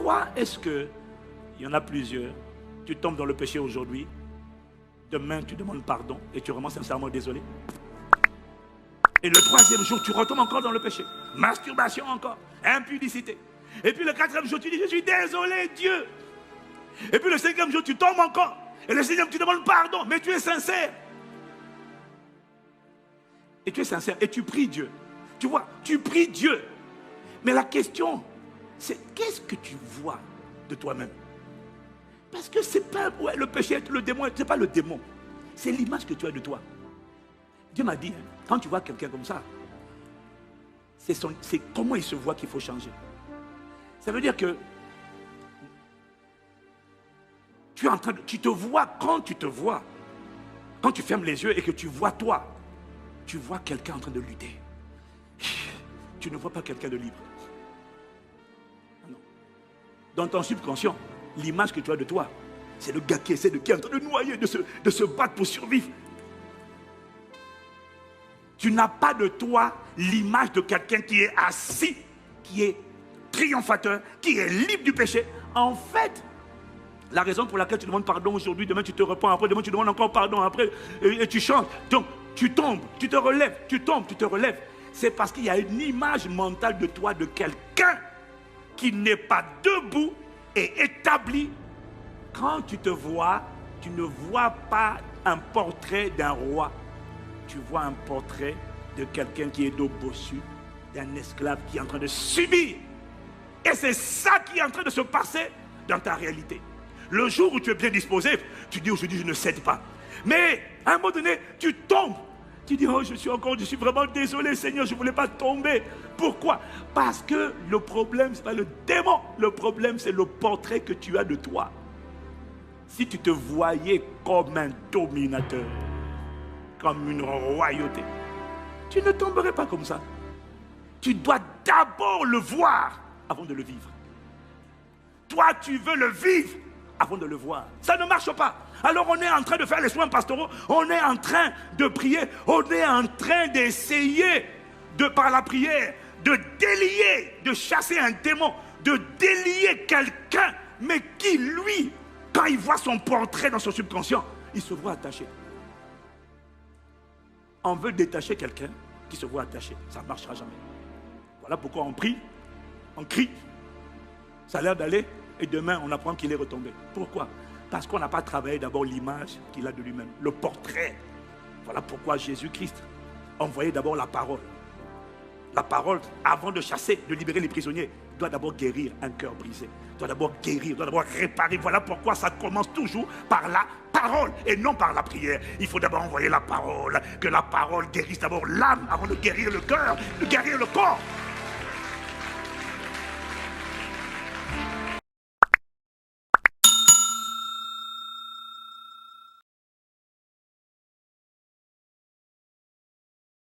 Pourquoi est-ce que, il y en a plusieurs, tu tombes dans le péché aujourd'hui, demain tu demandes pardon et tu es vraiment sincèrement désolé? Et le troisième jour, tu retombes encore dans le péché. Masturbation encore, impudicité. Et puis le quatrième jour, tu dis, je suis désolé Dieu. Et puis le cinquième jour, tu tombes encore. Et le sixième, tu demandes pardon, mais tu es sincère. Et tu es sincère, et tu pries Dieu. Tu vois, tu pries Dieu. Mais la question, c'est qu'est-ce que tu vois de toi-même? Parce que c'est pas le péché, le démon, c'est pas le démon. C'est l'image que tu as de toi. Dieu m'a dit, quand tu vois quelqu'un comme ça, c'est comment il se voit qu'il faut changer. Ça veut dire que tu te vois, quand tu fermes les yeux et que tu vois toi, tu vois quelqu'un en train de lutter. Tu ne vois pas quelqu'un de libre. Non. Dans ton subconscient, l'image que tu as de toi, c'est le gars qui essaie qui est en train de noyer, de se battre pour survivre. Tu n'as pas de toi l'image de quelqu'un qui est assis, qui est triomphateur, qui est libre du péché. En fait, la raison pour laquelle tu demandes pardon aujourd'hui, demain tu te repens, après demain tu demandes encore pardon, après et tu changes. Donc tu tombes, tu te relèves, tu tombes, tu te relèves. C'est parce qu'il y a une image mentale de toi, de quelqu'un qui n'est pas debout et établi. Quand tu te vois, tu ne vois pas un portrait d'un roi. Tu vois un portrait de quelqu'un qui est dos bossu, d'un esclave qui est en train de subir. Et c'est ça qui est en train de se passer dans ta réalité. Le jour où tu es bien disposé, tu dis aujourd'hui je ne cède pas. Mais à un moment donné, tu tombes. Tu dis oh je suis vraiment désolé Seigneur, je ne voulais pas tomber. Pourquoi? Parce que le problème, ce n'est pas le démon. Le problème, c'est le portrait que tu as de toi. Si tu te voyais comme un dominateur, comme une royauté, tu ne tomberais pas comme ça. Tu dois d'abord le voir avant de le vivre. Toi, tu veux le vivre avant de le voir. Ça ne marche pas. Alors on est en train de faire les soins pastoraux, on est en train de prier, on est en train d'essayer, par la prière, de délier, de chasser un démon, de délier quelqu'un, mais qui, lui, quand il voit son portrait dans son subconscient, il se voit attaché. On veut détacher quelqu'un qui se voit attaché. Ça ne marchera jamais. Voilà pourquoi on prie, on crie, ça a l'air d'aller, et demain on apprend qu'il est retombé. Pourquoi? Parce qu'on n'a pas travaillé d'abord l'image qu'il a de lui-même, le portrait. Voilà pourquoi Jésus-Christ envoyait d'abord la parole. La parole, avant de chasser, de libérer les prisonniers, doit d'abord guérir un cœur brisé. Doit d'abord guérir, doit d'abord réparer. Voilà pourquoi ça commence toujours par la parole et non par la prière. Il faut d'abord envoyer la parole, que la parole guérisse d'abord l'âme avant de guérir le cœur, de guérir le corps.